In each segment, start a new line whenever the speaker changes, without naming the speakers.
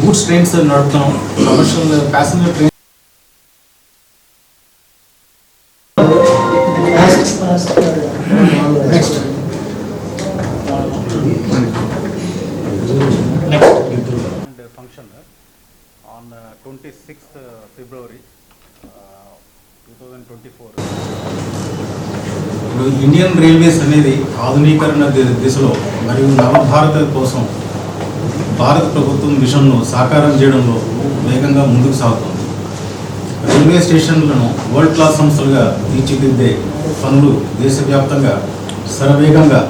Goods trains నడుపుతున్నాం, commercial passenger train. Next function on 26th February 2024. ఇప్పుడు Indian railways అనేది ఆధునీకరణ దిశలో మరియు నవభారత కోసం భారత ప్రభుత్వం మిషన్ను సాకారం చేయడంలో వేగంగా ముందుకు సాగుతుంది. రైల్వే స్టేషన్లను వరల్డ్ క్లాస్ సంస్థలుగా తీర్చిదిద్దే పనులు దేశవ్యాప్తంగా శరవేగంగా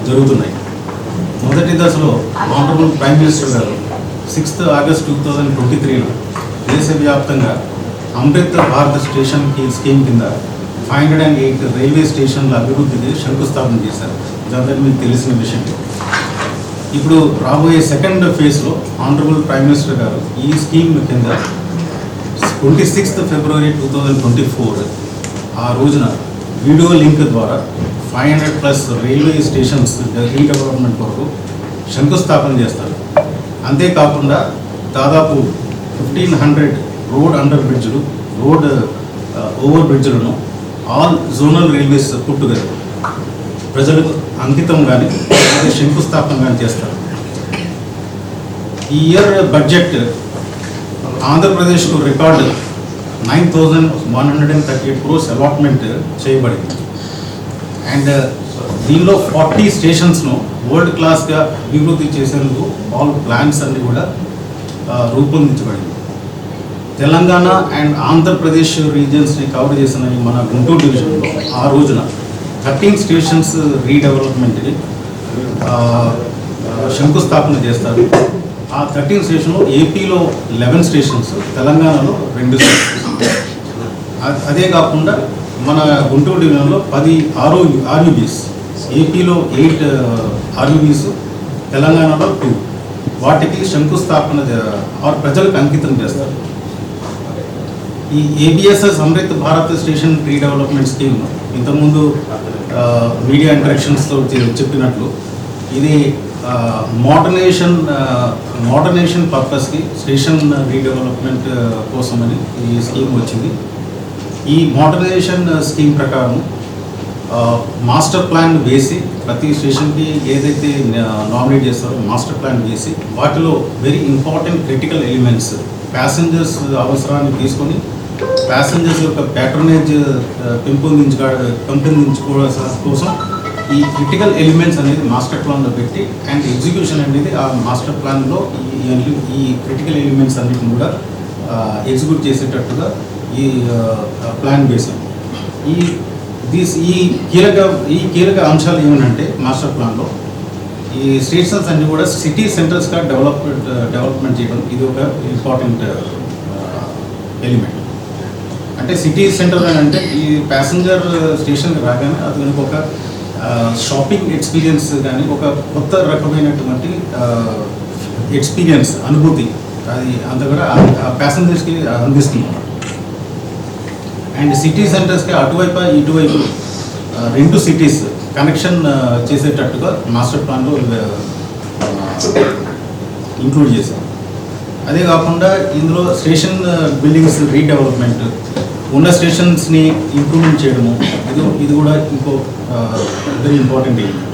జరుగుతున్నాయి. మొదటి దశలో ఆనరబుల్ ప్రైమ్ మినిస్టర్ గారు 6th August 2023లో దేశవ్యాప్తంగా అమృత్ భారత్ స్టేషన్ స్కీమ్ కింద 508 రైల్వే స్టేషన్ల అభివృద్ధికి శంకుస్థాపన చేశారు. ఇదంతా మీకు తెలిసిన విషయం. ఇప్పుడు రాబోయే సెకండ్ ఫేజ్లో ఆనరబుల్ ప్రైమ్ మినిస్టర్ గారు ఈ స్కీమ్ కింద 26th February 2024 ఆ రోజున వీడియో లింక్ ద్వారా 500+ రైల్వే స్టేషన్స్ రీడెవలప్మెంట్ కొరకు శంకుస్థాపన చేస్తారు. అంతేకాకుండా దాదాపు 1500 రోడ్ అండర్ బ్రిడ్జ్లు, రోడ్ ఓవర్ బ్రిడ్జ్లను ఆల్ జోనల్ రైల్వేస్ పుట్టుగా ప్రజలకు అంకితం కానీ శంకుస్థాపన కానీ చేస్తారు. ఈ ఇయర్ బడ్జెట్ ఆంధ్రప్రదేశ్కు రికార్డు 9,138 crores అలాట్మెంట్ చేయబడింది. అండ్ దీనిలో 40 స్టేషన్స్ను వరల్డ్ క్లాస్గా అభివృద్ధి చేసేందుకు ఆల్ ప్లాన్స్ అన్ని కూడా రూపొందించబడింది. తెలంగాణ అండ్ ఆంధ్రప్రదేశ్ రీజియన్స్ని కవర్ చేసిన మన గుంటూరు డివిజన్లో ఆ రోజున 13 స్టేషన్స్ రీడెవలప్మెంట్ని శంకుస్థాపన చేస్తారు. ఆ 13 స్టేషన్లో ఏపీలో 11 స్టేషన్స్, తెలంగాణలో 2 స్టేషన్స్. అదే కాకుండా మన గుంటూరు డివిజన్లో 10 ఆర్యూబీస్, ఏపీలో 8 ఆర్యూబీస్, తెలంగాణలో 2. వాటికి శంకుస్థాపన ప్రజలకు అంకితం చేస్తారు. ఈ ఏబిఎస్ఎస్ Amrit Bharat station redevelopment scheme ఇంతకుముందు మీడియా ఇంటరాక్షన్స్తో చెప్పినట్లు ఇది మోడర్నైజేషన్ పర్పస్కి స్టేషన్ రీడెవలప్మెంట్ కోసమని ఈ స్కీమ్ వచ్చింది. ఈ మోడర్నైజేషన్ స్కీమ్ ప్రకారం మాస్టర్ ప్లాన్ వేసి ప్రతి స్టేషన్కి ఏదైతే నామినేట్ చేస్తారో మాస్టర్ ప్లాన్ వేసి వాటిలో very important critical elements passengers అవసరాన్ని తీసుకొని ప్యాసింజర్స్ యొక్క ప్యాట్రనేజ్ పెంపొందించుకోవడం కోసం ఈ క్రిటికల్ ఎలిమెంట్స్ అనేది మాస్టర్ ప్లాన్లో పెట్టి అండ్ ఎగ్జిక్యూషన్ అనేది ఆ మాస్టర్ ప్లాన్లో ఈ క్రిటికల్ ఎలిమెంట్స్ అన్నిటిని కూడా ఎగ్జిక్యూట్ చేసేటట్టుగా ఈ ప్లాన్ వేసాం. ఈ కీలక అంశాలు ఏమనంటే మాస్టర్ ప్లాన్లో ఈ స్టేషన్స్ అన్ని కూడా సిటీ సెంటర్స్గా డెవలప్మెంట్ చేయడం ఇది ఒక ఇంపార్టెంట్ ఎలిమెంట్. అంటే సిటీ సెంటర్ అని అంటే ఈ ప్యాసింజర్ స్టేషన్కి రాగానే అది ఒక షాపింగ్ ఎక్స్పీరియన్స్ కానీ ఒక కొత్త రకమైనటువంటి ఎక్స్పీరియన్స్ అనుభూతి అది అంత కూడా ప్యాసింజర్స్కి అందిస్తుంది. అండ్ సిటీ సెంటర్స్కి అటువైపు ఇటువైపు 2 సిటీస్ కనెక్షన్ చేసేటట్టుగా మాస్టర్ ప్లాన్లో ఇంక్లూడ్ చేశాం. అదే కాకుండా ఇందులో స్టేషన్ బిల్డింగ్స్ రీడెవలప్మెంట్, ఉన్న స్టేషన్స్ని ఇంప్రూవ్మెంట్ చేయడము ఇది కూడా ఇంకో వెరీ ఇంపార్టెంట్ ఎలిమెంట్.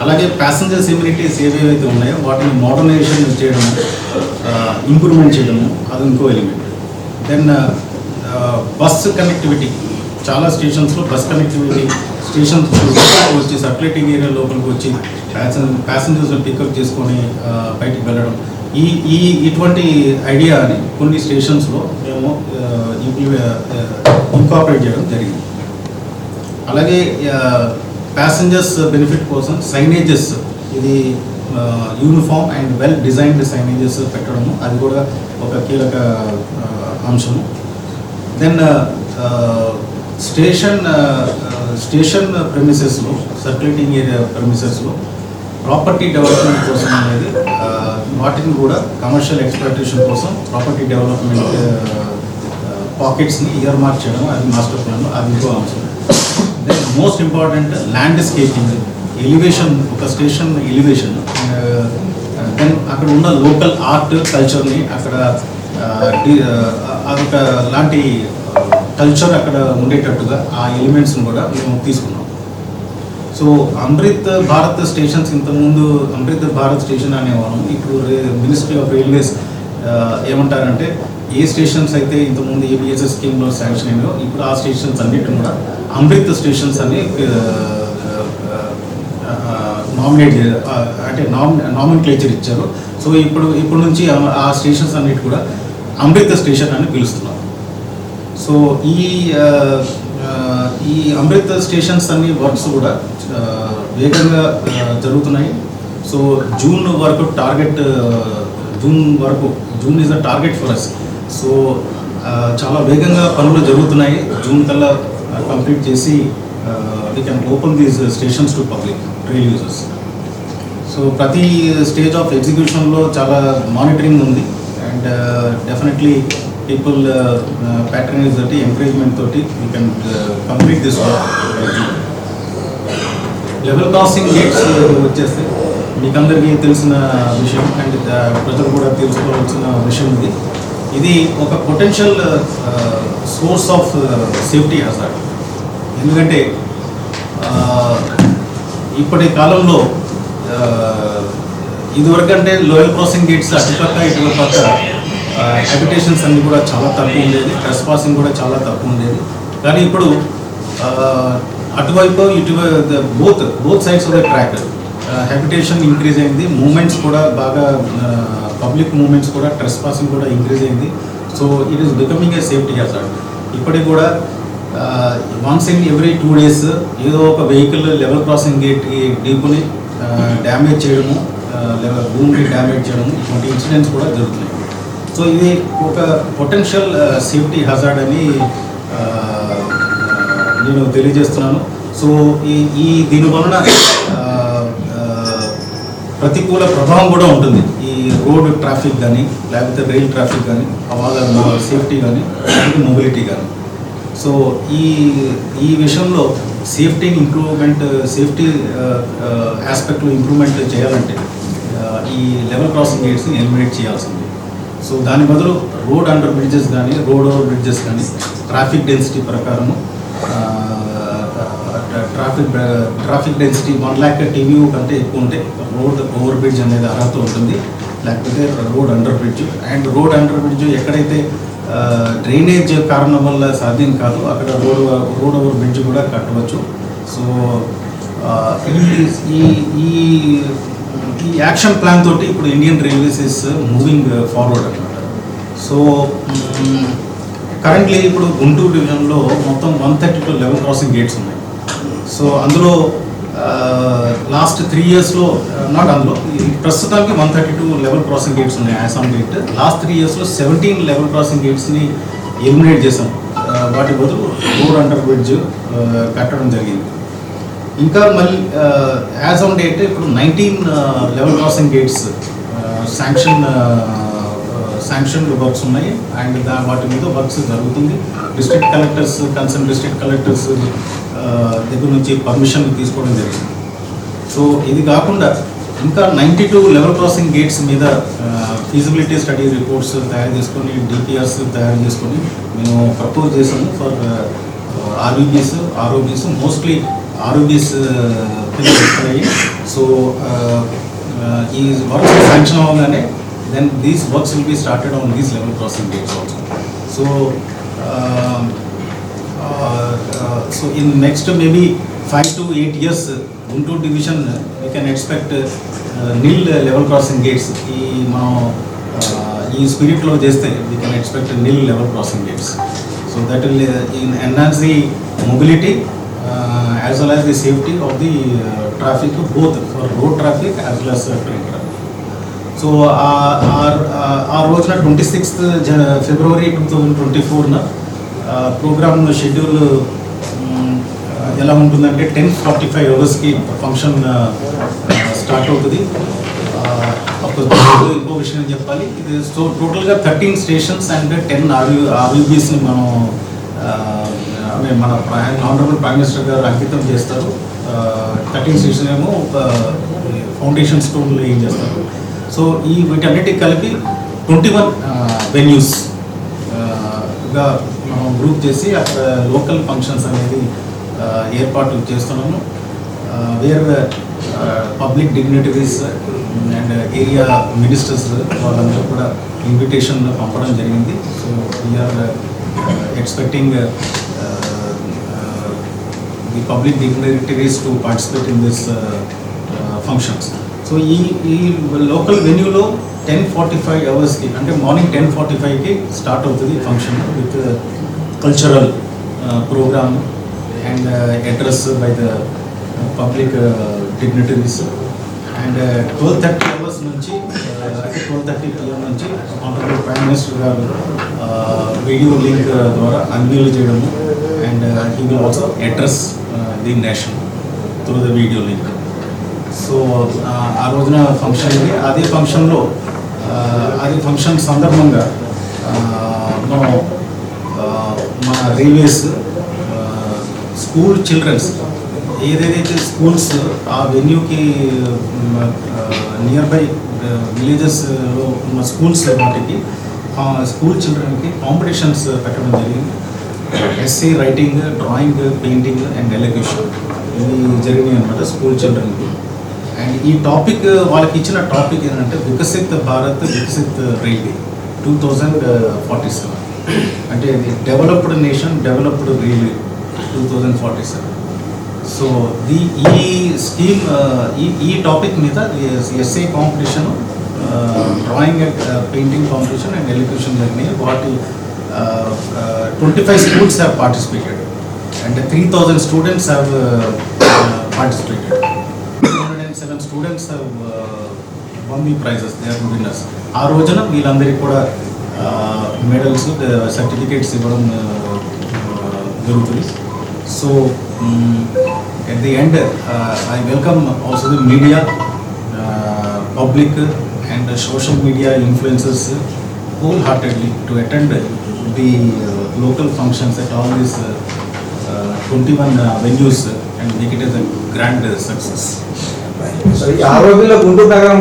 అలాగే ప్యాసింజర్స్ ఎమ్యూనిటీస్ ఏవేవైతే ఉన్నాయో వాటిని మోడర్నైజేషన్ చేయడము, ఇంప్రూవ్మెంట్ చేయడము అది ఇంకో ఎలిమెంట్. దెన్ బస్ కనెక్టివిటీ, చాలా స్టేషన్స్లో బస్ కనెక్టివిటీ స్టేషన్స్ వచ్చి సర్క్యులేటింగ్ ఏరియా లోపలికి వచ్చి ప్యాసింజర్స్ పికప్ చేసుకొని బయటికి వెళ్ళడం ఇటువంటి ఐడియాని కొన్ని స్టేషన్స్లో మేము ఇంకాపరేట్ చేయడం జరిగింది. అలాగే ప్యాసింజర్స్ బెనిఫిట్ కోసం సైనేజెస్, ఇది uniform and well designed signages పెట్టడము అది కూడా ఒక కీలక అంశము. దెన్ స్టేషన్ ప్రెమిసెస్లో, సర్క్యులేటింగ్ ఏరియా ప్రెమిసెస్లో ప్రాపర్టీ డెవలప్మెంట్ కోసం అనేది వాటిని కూడా కమర్షియల్ ఎక్స్ప్లాయిటేషన్ కోసం ప్రాపర్టీ డెవలప్మెంట్ పాకెట్స్ని ఇయర్ మార్క్ చేయడం అది మాస్టర్ ప్లాన్లో అది ఇంకో అంశం. Then most important landscaping, elevation, ఒక స్టేషన్ ఎలివేషన్ దెన్ అక్కడ ఉన్న లోకల్ ఆర్ట్ కల్చర్ని అక్కడ అదొక లాంటి కల్చర్ అక్కడ ఉండేటట్టుగా ఆ ఎలిమెంట్స్ని కూడా మేము తీసుకున్నాం. సో అమృత్ భారత్ స్టేషన్స్, ఇంతకుముందు అమృత్ భారత్ స్టేషన్ అనేవాళ్ళం. ఇప్పుడు మినిస్ట్రీ ఆఫ్ రైల్వేస్ ఏమంటారంటే ఏ స్టేషన్స్ అయితే ఇంతకుముందు ఏబిఎస్ఎస్ స్కీమ్లో శాంక్షన్ అయినాయో ఇప్పుడు ఆ స్టేషన్స్ అన్నిటిని కూడా అమృత్ స్టేషన్స్ అని నామినేట్ అంటే నామినిక్లేచర్ ఇచ్చారు. సో ఇప్పుడు నుంచి ఆ స్టేషన్స్ అన్నిటి కూడా అమృత్ స్టేషన్ అని పిలుస్తున్నారు. సో ఈ అమృత్ స్టేషన్స్ అన్ని వర్క్స్ కూడా వేగంగా జరుగుతున్నాయి. సో జూన్ వరకు June is the target for us. So చాలా వేగంగా పనులు జరుగుతున్నాయి. జూన్ కల్లా కంప్లీట్ చేసి we can open these stations to public rail users. So ప్రతి స్టేజ్ ఆఫ్ ఎగ్జిక్యూషన్లో చాలా మానిటరింగ్ ఉంది అండ్ డెఫినెట్లీ పీపుల్ ప్యాటర్నైజ్ తోటి ఎంకరేజ్మెంట్ తోటి we can complete this work. Level crossing gates వచ్చేస్తే మీకు అందరికీ తెలిసిన విషయం అండ్ ప్రజలు కూడా తెలుసుకోవాల్సిన విషయం ఇది ఒక potential source of safety hazard. ఎందుకంటే ఇప్పటి కాలంలో ఇదివరకు అంటే లోయర్ క్రాసింగ్ గేట్స్ అటుపక్క ఇటుపక్క హ్యాబిటేషన్స్ అన్నీ కూడా చాలా తక్కువ ఉండేది, ట్రెస్ పాసింగ్ కూడా చాలా తక్కువ ఉండేది. కానీ ఇప్పుడు అటువైపు both sides of the track habitation increase అయింది, మూమెంట్స్ కూడా బాగా పబ్లిక్ మూమెంట్స్ కూడా ట్రెస్ పాసింగ్ కూడా ఇంక్రీజ్ అయింది. So it is becoming a safety hazard. ఇప్పటికి కూడా వన్స్ ఇన్ ఎవ్రీ 2 days ఏదో ఒక వెహికల్ లెవెల్ క్రాసింగ్ గేట్కి ఢీకొని డ్యామేజ్ చేయడము, భూమిని డ్యామేజ్ చేయడము, ఇటువంటి ఇన్సిడెంట్స్ కూడా జరుగుతున్నాయి. సో ఇది ఒక పొటెన్షియల్ సేఫ్టీ హజార్డ్ అని నేను తెలియజేస్తున్నాను. సో దీనివలన ప్రతికూల ప్రభావం కూడా ఉంటుంది ఈ రోడ్ ట్రాఫిక్ కానీ లేకపోతే రైల్ ట్రాఫిక్ కానీ వాళ్ళ సేఫ్టీ కానీ మొబిలిటీ కానీ. సో ఈ విషయంలో సేఫ్టీని ఇంప్రూవ్మెంట్, సేఫ్టీ ఆస్పెక్ట్లో ఇంప్రూవ్మెంట్ చేయాలంటే ఈ లెవెల్ క్రాసింగ్ గేట్స్ని ఎలిమినేట్ చేయాల్సింది. సో దాని బదులు రోడ్ అండర్ బ్రిడ్జెస్ కానీ రోడ్ ఓవర్ బ్రిడ్జెస్ కానీ ట్రాఫిక్ డెన్సిటీ ప్రకారము ట్రాఫిక్ డెన్సిటీ 1 lakh TBU కంటే ఎక్కువ ఉంటే రోడ్ ఓవర్ బ్రిడ్జ్ అనేది అర్హత ఉంటుంది, లేకపోతే road under bridge. And road under bridge ఎక్కడైతే డ్రైనేజ్ కారణం వల్ల సాధ్యం కాదు అక్కడ రోడ్ ఓవర్ బ్రిడ్జ్ కూడా కట్టవచ్చు. సో ఈ యాక్షన్ ప్లాన్ తోటి ఇప్పుడు Indian railways is moving forward అనమాట. సో కరెంట్లీ ఇప్పుడు గుంటూరు డివిజన్లో మొత్తం 132 లెవెల్ క్రాసింగ్ గేట్స్ ఉన్నాయి. సో అందులో లాస్ట్ 3 yearsలో అందులో ప్రస్తుతానికి 132 లెవెల్ క్రాసింగ్ గేట్స్ ఉన్నాయి ఆసాం గేట్. లాస్ట్ 3 yearsలో 17 లెవెల్ క్రాసింగ్ గేట్స్ని ఎలిమినేట్ చేశాం. వాటి బదులు రోడ్ అండర్ బ్రిడ్జ్ కట్టడం జరిగింది. ఇంకా మళ్ళీ యాజ్ ఆన్ డేట్ ఇప్పుడు 19 level crossing gates sanction works ఉన్నాయి అండ్ వాటి మీద వర్క్స్ జరుగుతుంది. District collectors, concern district collectors దగ్గర నుంచి పర్మిషన్ తీసుకోవడం జరిగింది. సో ఇది కాకుండా ఇంకా 92 లెవెల్ క్రాసింగ్ గేట్స్ మీద ఫీజిబిలిటీ స్టడీ రిపోర్ట్స్ తయారు చేసుకొని డిపిఆర్స్ తయారు చేసుకొని మేము ప్రపోజ్ చేసాము ఫర్ ఆర్ఓబీస్ మోస్ట్లీ ఆర్ఓబీస్ కింద వస్తున్నాయి. సో ఈ వర్క్స్ శాంక్షన్ అవ్వగానే then these works will be started on these level crossing gates also. So in next maybe 5 to 8 years Guntur division we can expect nil level crossing gates. ఈ spirit lo cheste we can expect nil level crossing gates. So that will enhance the mobility as well as the safety of the traffic, both for road traffic as well as train traffic. So ఆ రోజున 26th February 2024 programme schedule ఎలా ఉంటుందంటే 10:45 hours function start అవుతుంది. ఇంకో విషయం చెప్పాలి, ఇది so టోటల్గా 13 స్టేషన్స్ అండ్ 10 ఆర్యూబీస్ని మనం మన ఆనరబుల్ ప్రైమ్ మినిస్టర్ గారు అంకితం చేస్తారు. 13 స్టేషన్ ఏమో ఫౌండేషన్ స్టోన్లు ఏం చేస్తారు. సో ఈ వీటన్నిటికి కలిపి 21 వెన్యూస్ గా మనం గ్రూప్ చేసి అక్కడ లోకల్ ఫంక్షన్స్ అనేది ఏర్పాటు చేస్తున్నాము. Where public dignitaries and area ministers వాళ్ళందరూ కూడా ఇన్విటేషన్ పంపడం జరిగింది. So we're expecting the public dignitaries to participate in this functions. So ఈ లోకల్ వెన్యూలో 10:45 అవర్స్కి అంటే మార్నింగ్ 10:45కి స్టార్ట్ అవుతుంది function with cultural program and address by the public dignitaries. And 12:30 hours నుంచి 12:30 PM నుంచి ఆనరబుల్ ప్రైమ్ మినిస్టర్ గారు video link ద్వారా అన్వీల్ చేయడము and he will also address the nation through the video link. So ఆ రోజున function ఉంది. అదే function సందర్భంగా మనం మన రైల్వేస్ స్కూల్ చిల్డ్రన్స్ ఏదైతే స్కూల్స్ ఆ వెన్యూకి నియర్ బై విలేజెస్లో ఉన్న స్కూల్స్ వాటికి స్కూల్ చిల్డ్రన్కి కాంపిటీషన్స్ పెట్టడం జరిగింది. Essay writing, drawing, painting and elocution ఇవి జరిగినాయి అన్నమాట స్కూల్ చిల్డ్రన్కి. అండ్ ఈ టాపిక్ వాళ్ళకి ఇచ్చిన టాపిక్ ఏంటంటే వికసిత్ భారత్ వికసిత్ రైల్వే 2047 అంటే developed nation developed railway 2047. So ఈ స్కీమ్ ఈ టాపిక్ మీద essay competition, drawing and painting competition and elocution జరిగినాయి. వాటి 25 schools have participated and 3,000 students have participated. 207 students have won the prizes. They are the winners. ఆ రోజున వీళ్ళందరికీ కూడా medals, certificates ఇవ్వడం జరుగుతుంది. So at the end I welcome also the media, public and social media influencers wholeheartedly to attend the local functions at all these 21 venues and make it as a grand success.
So, ఈ 6 రోజుల్లో గుంటూరు నగరం